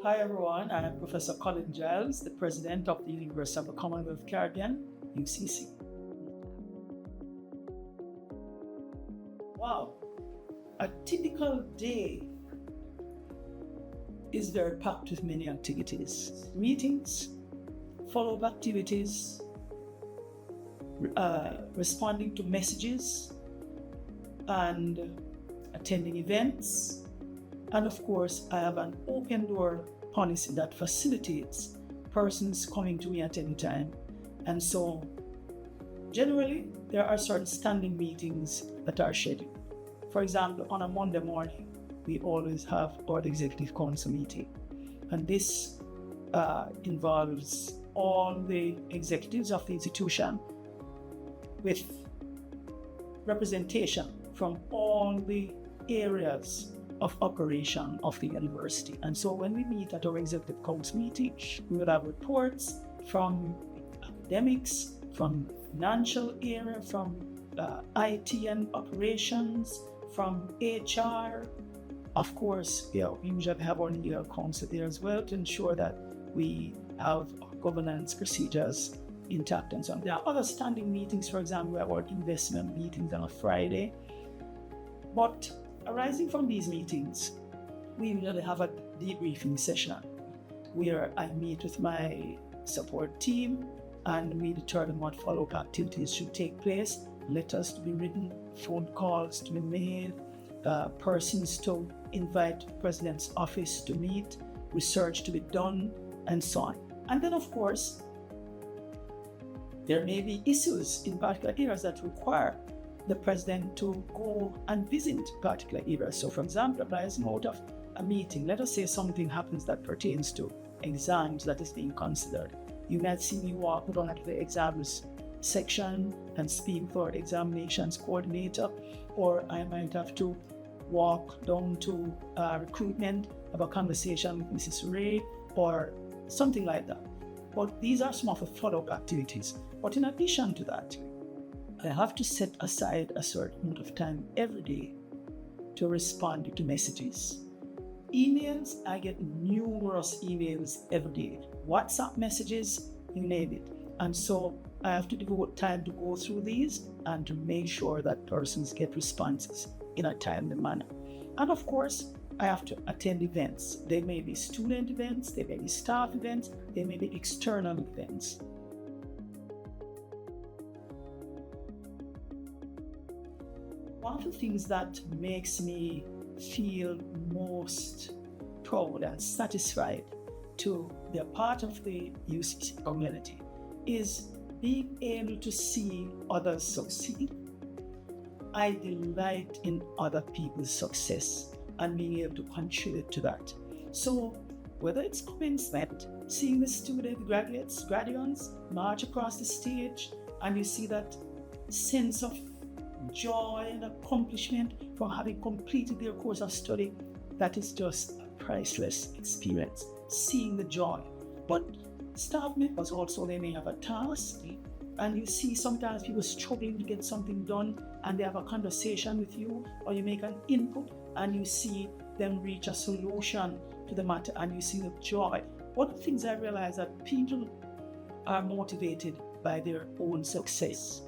Hi everyone, I am Professor Colin Gyles, the President of the University of the Commonwealth Caribbean, UCC. Wow, a typical day is very packed with many activities, meetings, follow-up activities, responding to messages, and attending events. And of course, I have an open door policy that facilitates persons coming to me at any time. And so, generally, there are certain standing meetings that are scheduled. For example, on a Monday morning, we always have our executive council meeting. And this involves all the executives of the institution with representation from all the areas of operation of the university. And so when we meet at our executive council meeting, we will have reports from academics, from financial area, from IT and operations, from HR. Of course, we usually have our legal counsel there as well to ensure that we have our governance procedures intact and so on. There are other standing meetings, for example, we have our investment meetings on a Friday. But arising from these meetings, we usually have a debriefing session where I meet with my support team and we determine what follow-up activities should take place, letters to be written, phone calls to be made, persons to invite the President's office to meet, research to be done, and so on. And then, of course, there may be issues in particular areas that require the President to go and visit particular areas. So, for example, arising out of a meeting, let us say something happens that pertains to exams that is being considered. You might see me walk down to the exams section and speak for examinations coordinator, or I might have to walk down to recruitment, have a conversation with Mrs. Ray, or something like that. But these are some of the follow-up activities. But in addition to that, I have to set aside a certain amount of time every day to respond to messages. Emails, I get numerous emails every day. WhatsApp messages, you name it. And so I have to devote time to go through these and to make sure that persons get responses in a timely manner. And of course, I have to attend events. They may be student events, they may be staff events, they may be external events. One of the things that makes me feel most proud and satisfied to be a part of the UCC community is being able to see others succeed. I delight in other people's success and being able to contribute to that. So whether it's commencement, seeing the student graduates march across the stage, and you see that sense of joy and accomplishment from having completed their course of study, that is just a priceless experience, seeing the joy. But staff members also, they may have a task, and you see sometimes people struggling to get something done, and they have a conversation with you, or you make an input and you see them reach a solution to the matter, and you see the joy. One of the things I realize that people are motivated by their own success.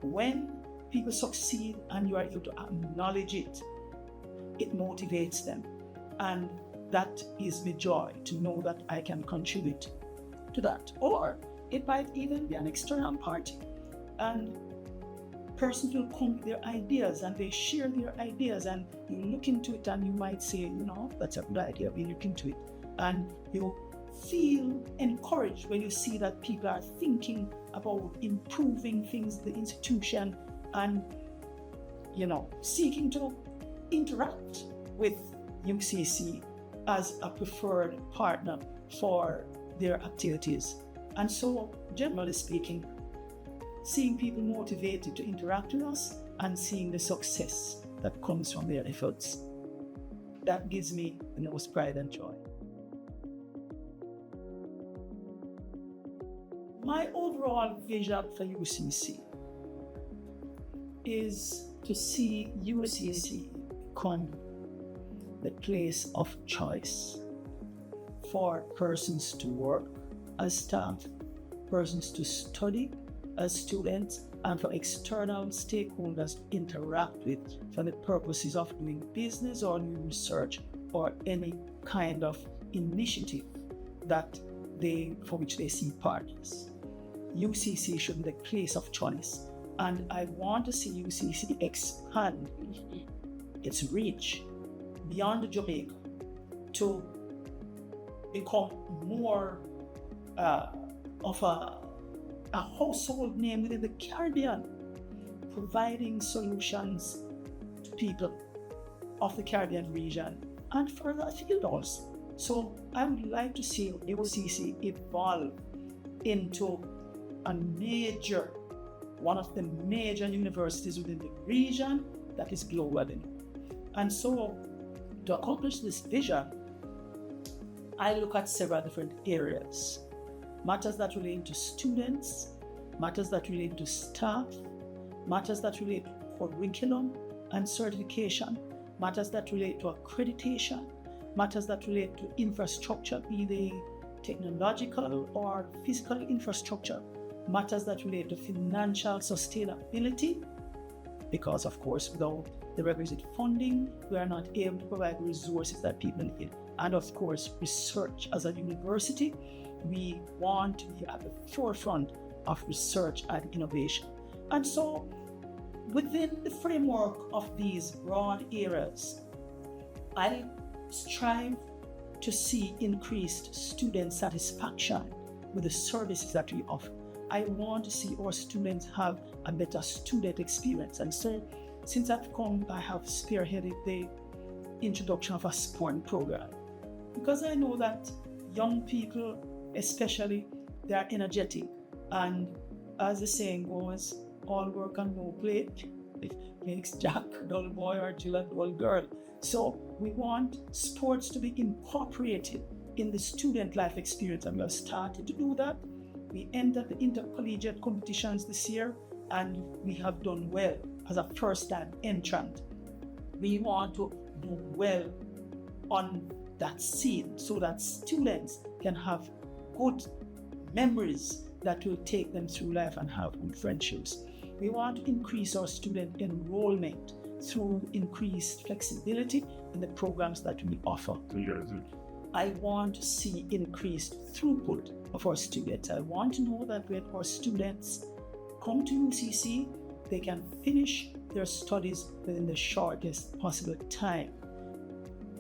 When people succeed and you are able to acknowledge it, it motivates them. And that is the joy to know that I can contribute to that. Or it might even be an external party, and persons will come with their ideas and they share their ideas, and you look into it and you might say, that's a good idea, we look into it. And you feel encouraged when you see that people are thinking about improving things in the institution and, seeking to interact with UCC as a preferred partner for their activities. And so, generally speaking, seeing people motivated to interact with us and seeing the success that comes from their efforts, that gives me the most pride and joy. My overall vision for UCC is to see UCC become the place of choice for persons to work as staff, persons to study as students, and for external stakeholders to interact with for the purposes of doing business or doing research or any kind of initiative for which they see partners. UCC should be the place of choice, and I want to see UCC expand its reach beyond Jamaica to become more of a household name within the Caribbean, providing solutions to people of the Caribbean region and further afield also. So I would like to see UCC evolve into one of the major universities within the region that is globally. And so to accomplish this vision, I look at several different areas. Matters that relate to students, matters that relate to staff, matters that relate to curriculum and certification, matters that relate to accreditation, matters that relate to infrastructure, be they technological or physical infrastructure, matters that relate to financial sustainability, because of course without the requisite funding, we are not able to provide resources that people need. And of course, research. As a university, we want to be at the forefront of research and innovation. And so within the framework of these broad areas, I strive to see increased student satisfaction with the services that we offer. I want to see our students have a better student experience. And so since I've come, I have spearheaded the introduction of a sport program, because I know that young people, especially, they are energetic. And as the saying goes, all work and no play makes Jack a dull boy or Jill a dull girl. So we want sports to be incorporated in the student life experience, and we have started to do that. We entered the intercollegiate competitions this year, and we have done well as a first-time entrant. We want to do well on that scene so that students can have good memories that will take them through life and have good friendships. We want to increase our student enrollment through increased flexibility in the programs that we offer. I want to see increased throughput of our students. I want to know that when our students come to UCC, they can finish their studies within the shortest possible time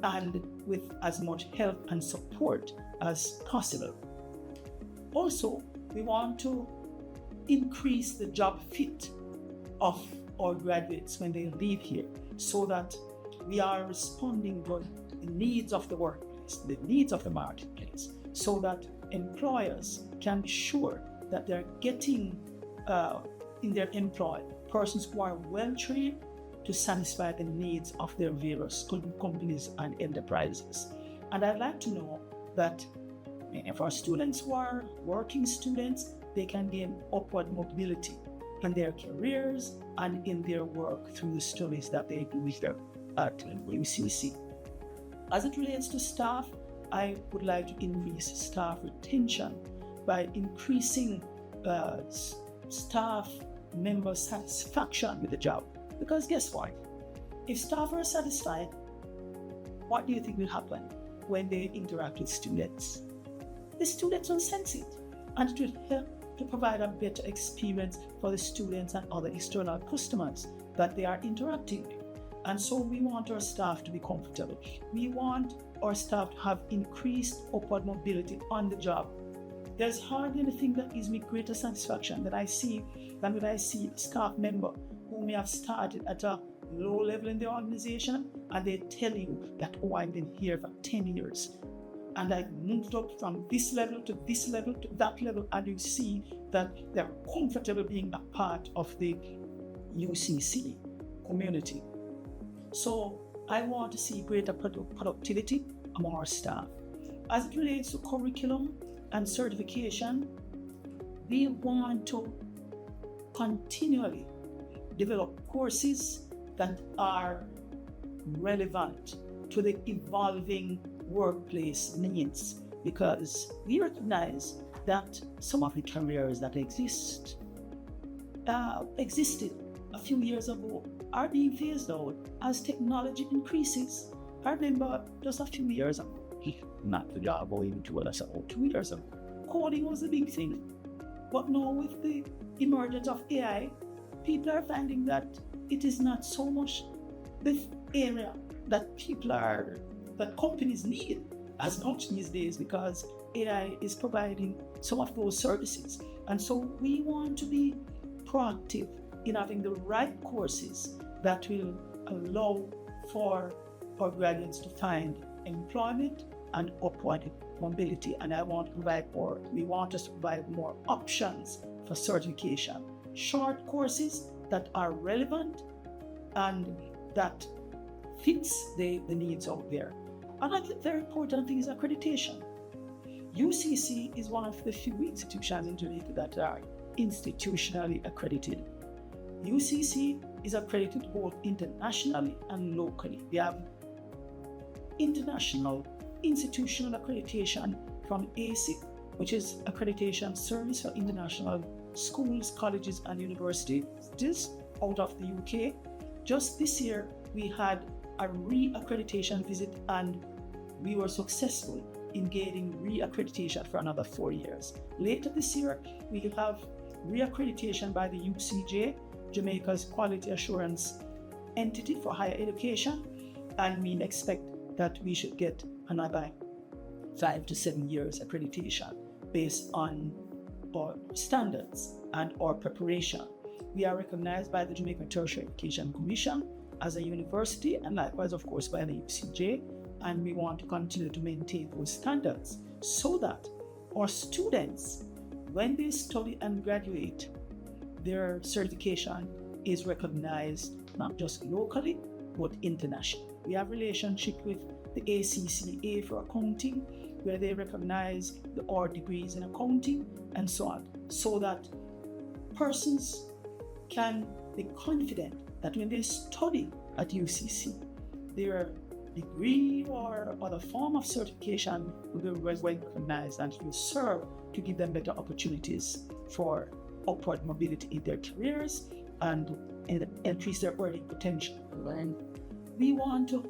and with as much help and support as possible. Also, we want to increase the job fit of our graduates when they leave here, so that we are responding to the needs of the workplace, the needs of the marketplace, so that employers can be sure that they're getting in their employ persons who are well trained to satisfy the needs of their various companies and enterprises. And I'd like to know that many of our students who are working students, they can gain upward mobility in their careers and in their work through the studies that they do with them at UCC. As it relates to staff, I would like to increase staff retention by increasing staff member satisfaction with the job. Because guess what? If staff are satisfied, what do you think will happen when they interact with students? The students will sense it, and it will help to provide a better experience for the students and other external customers that they are interacting with. And so we want our staff to be comfortable. We want our staff to have increased upward mobility on the job. There's hardly anything that gives me greater satisfaction than when I see a staff member who may have started at a low level in the organization, and they tell you that, oh, I've been here for 10 years. And I've moved up from this level to this level to that level, and you see that they're comfortable being a part of the UCC community. So I want to see greater productivity among our staff. As it relates to curriculum and certification, we want to continually develop courses that are relevant to the evolving workplace needs. because we recognize that some of the careers that existed a few years ago are being phased out as technology increases. I remember just a few years ago, not the job or even 2 years ago, coding was a big thing. But now with the emergence of AI, people are finding that it is not so much the area that companies need as much these days, because AI is providing some of those services. And so we want to be proactive in having the right courses that will allow for our graduates to find employment and upward mobility. And we want to provide more options for certification. Short courses that are relevant and that fits the needs out there. Another very important thing is accreditation. UCC is one of the few institutions in Jamaica that are institutionally accredited. UCC is accredited both internationally and locally. We have international institutional accreditation from ASIC, which is Accreditation Service for International Schools, Colleges and Universities out of the UK. Just this year, we had a re-accreditation visit and we were successful in gaining re-accreditation for another 4 years. Later this year, we will have re-accreditation by the UCJ, Jamaica's Quality Assurance Entity for Higher Education, and we expect that we should get another 5 to 7 years accreditation based on our standards and our preparation. We are recognized by the Jamaica Tertiary Education Commission as a university, and likewise, of course, by the UCJ, and we want to continue to maintain those standards so that our students, when they study and graduate, their certification is recognized not just locally, but internationally. We have relationship with the ACCA for accounting, where they recognize our degrees in accounting and so on, so that persons can be confident that when they study at UCC, their degree or other form of certification will be recognized and will serve to give them better opportunities for upward mobility in their careers and increase their earning potential. And we want to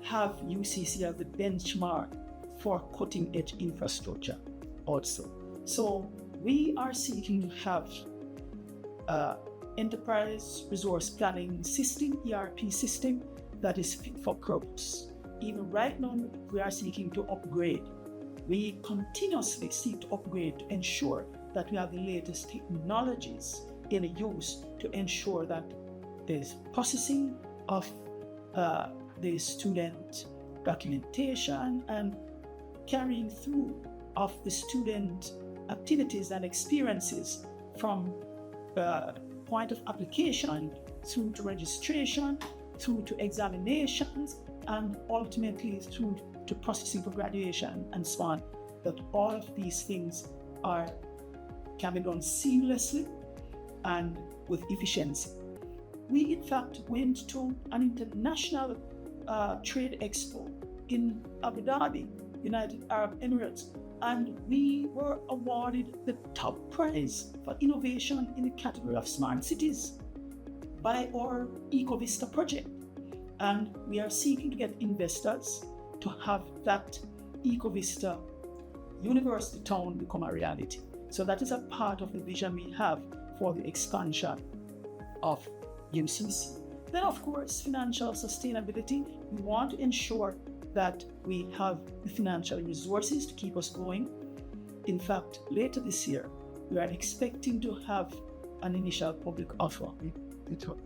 have UCC as the benchmark for cutting-edge infrastructure also. So we are seeking to have enterprise resource planning system, ERP system, that is fit for purpose. Even right now, we are seeking to upgrade. We continuously seek to upgrade to ensure that we have the latest technologies in use to ensure that there's processing of the student documentation and carrying through of the student activities and experiences from point of application through to registration, through to examinations, and ultimately through to processing for graduation and so on, that all of these things can be done seamlessly and with efficiency. We in fact went to an international trade expo in Abu Dhabi, United Arab Emirates, and we were awarded the top prize for innovation in the category of smart cities by our EcoVista project. And we are seeking to get investors to have that EcoVista University Town become a reality. So that is a part of the vision we have for the expansion of UCC. Then, of course, financial sustainability. We want to ensure that we have the financial resources to keep us going. In fact, later this year, we are expecting to have an initial public offer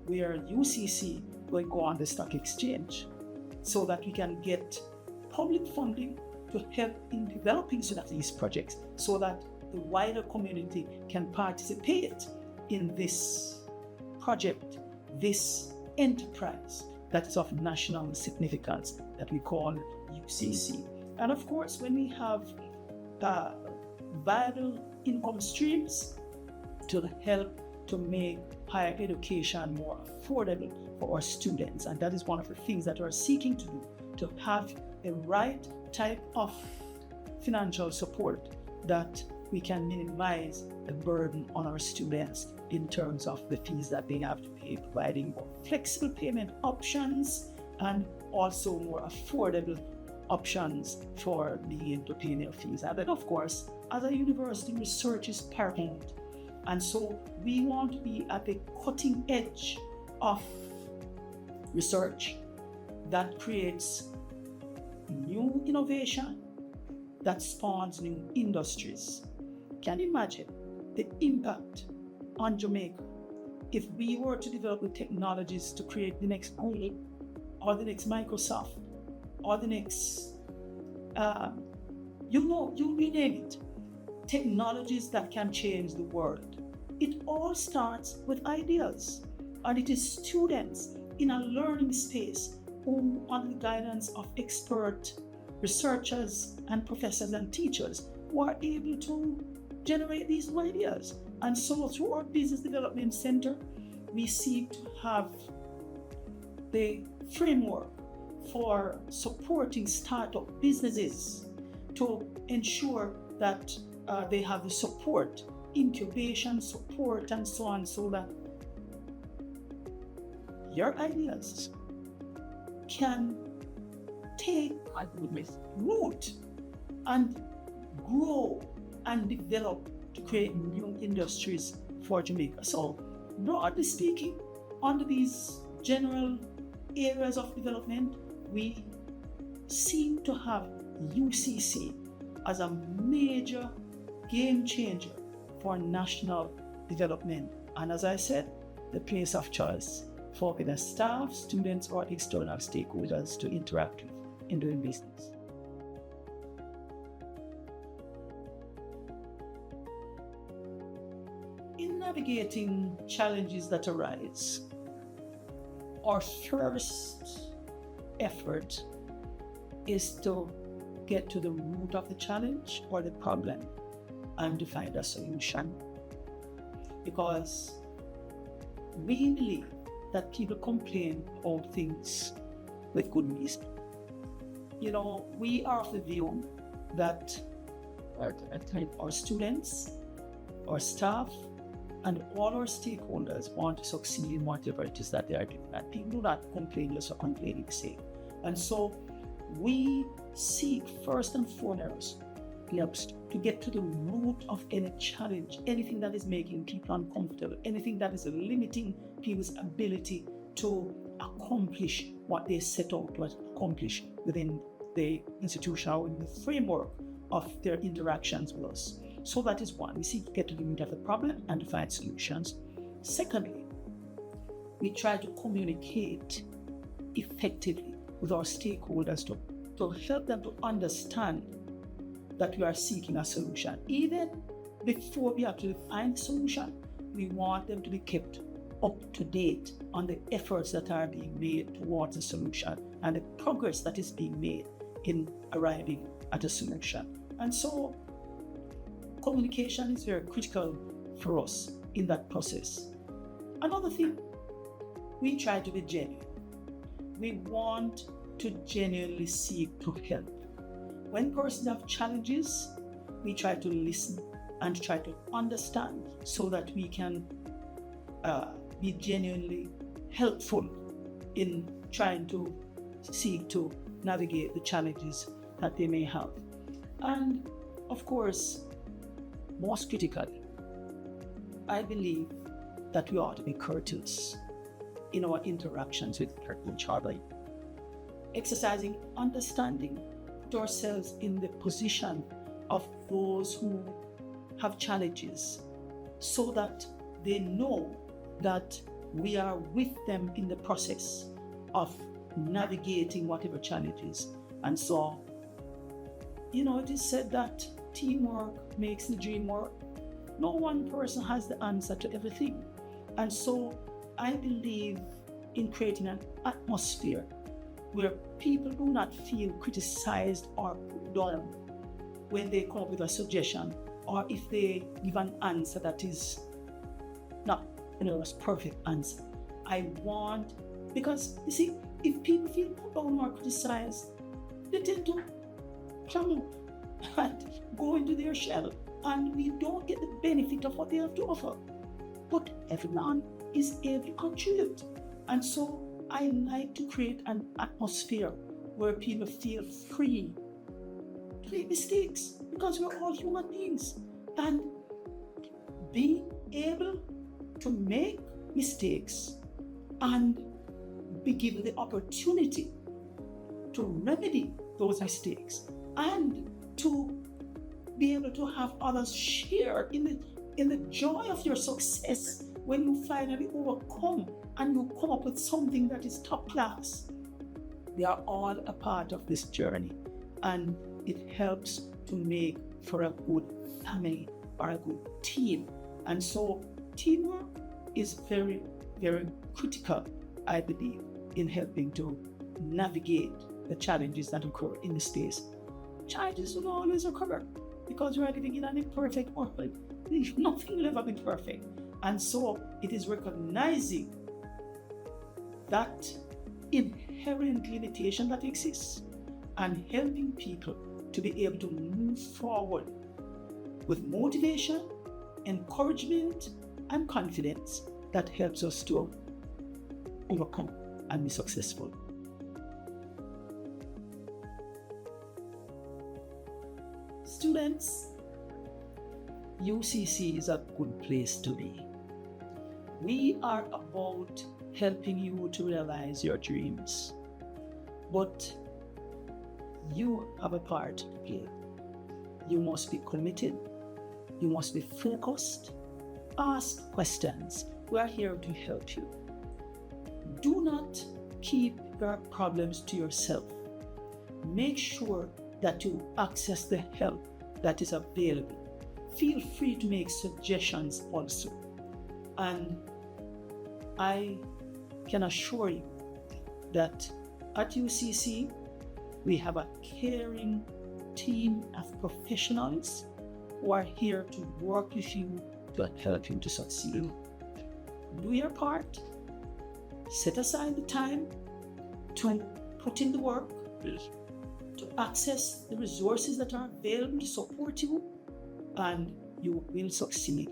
where UCC will go on the stock exchange so that we can get public funding to help in developing some of these projects so that the wider community can participate in this project, this enterprise that is of national significance that we call UCC. And of course, when we have viable income streams to help to make higher education more affordable for our students, and that is one of the things that we're seeking to do, to have the right type of financial support that we can minimize the burden on our students in terms of the fees that they have to pay, providing more flexible payment options and also more affordable options for being able to pay their fees. And then, of course, as a university, research is paramount. And so we want to be at the cutting edge of research that creates new innovation, that spawns new industries. Can you imagine the impact on Jamaica if we were to develop the technologies to create the next Google or the next Microsoft or the next, you name it, technologies that can change the world? It all starts with ideas, and it is students in a learning space who, under the guidance of expert researchers and professors and teachers, who are able to generate these new ideas. And so through our Business Development Center, we seek to have the framework for supporting startup businesses to ensure that they have the support, incubation support, and so on, so that your ideas can take root and grow and develop to create new industries for Jamaica. So, broadly speaking, under these general areas of development, we seem to have UCC as a major game changer for national development. And as I said, the place of choice for either staff, students, or external stakeholders to interact with in doing business. In navigating challenges that arise, our first effort is to get to the root of the challenge or the problem and to find a solution. Because we believe that people complain about things with good reason. We are of the view that our students, our staff, and all our stakeholders want to succeed in whatever it is that they are doing. And people do not complain just for complaining sake. And so we seek first and foremost to get to the root of any challenge, anything that is making people uncomfortable, anything that is limiting people's ability to accomplish what they set out to accomplish within the institution or in the framework of their interactions with us. So that is one. We seek to get to the root of the problem and to find solutions. Secondly, we try to communicate effectively with our stakeholders to help them to understand that we are seeking a solution. Even before we actually find a solution, we want them to be kept up to date on the efforts that are being made towards a solution and the progress that is being made in arriving at a solution. And so communication is very critical for us in that process. Another thing, we try to be genuine. We want to genuinely seek to help. When persons have challenges, we try to listen and try to understand so that we can be genuinely helpful in trying to seek to navigate the challenges that they may have. And of course, most critically, I believe that we ought to be courteous in our interactions with each other, exercising understanding, put ourselves in the position of those who have challenges so that they know that we are with them in the process of navigating whatever challenges. And so, it is said that teamwork makes the dream work. No one person has the answer to everything. And so I believe in creating an atmosphere where people do not feel criticized or put down when they come up with a suggestion or if they give an answer that is not a perfect answer. Because you see, if people feel put down or criticized, they tend to come up and go into their shell, and we don't get the benefit of what they have to offer. But everyone is able to contribute. And so I like to create an atmosphere where people feel free to make mistakes, because we're all human beings. And being able to make mistakes and be given the opportunity to remedy those mistakes and to be able to have others share in the joy of your success when you finally overcome and you come up with something that is top class. They are all a part of this journey, and it helps to make for a good family or a good team. And so teamwork is very, very critical, I believe, in helping to navigate the challenges that occur in the space. Challenges will always occur because we are living in an imperfect world. Nothing will ever be perfect. And so it is recognizing that inherent limitation that exists and helping people to be able to move forward with motivation, encouragement, and confidence that helps us to overcome and be successful. Students, UCC is a good place to be. We are about helping you to realize your dreams, but you have a part to play. You must be committed. You must be focused. Ask questions. We are here to help you. Do not keep your problems to yourself. Make sure that you access the help that is available. Feel free to make suggestions also. And I can assure you that at UCC, we have a caring team of professionals who are here to work with you to help you to succeed. Do your part. Set aside the time to put in the work, to access the resources that are available to support you, and you will succeed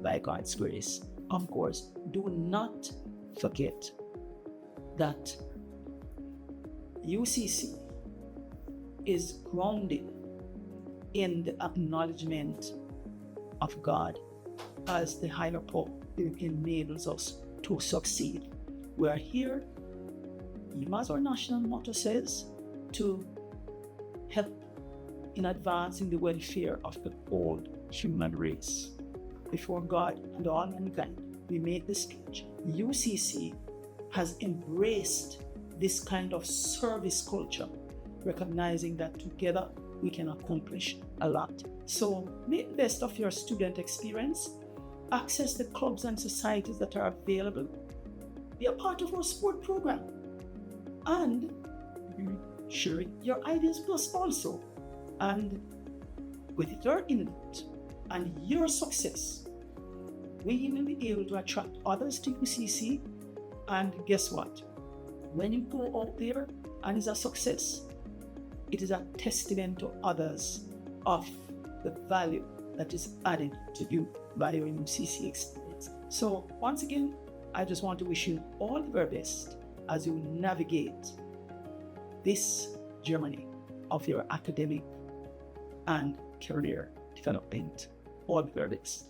by God's grace. Of course, do not forget that UCC is grounded in the acknowledgement of God as the higher power that enables us to succeed. We are here, even as our national motto says, to help in advancing the welfare of the whole human race. Before God and all mankind, we made this pledge. UCC has embraced this kind of service culture, recognizing that together we can accomplish a lot. So make the best of your student experience, access the clubs and societies that are available, be a part of our sport program, and share your ideas with us also. And with your input and your success, we will be able to attract others to UCC. And guess what? When you go out there and it's a success, it is a testament to others of the value that is added to you by your UCC experience. So once again, I just want to wish you all the very best as you navigate this journey of your academic and career development. All the very best.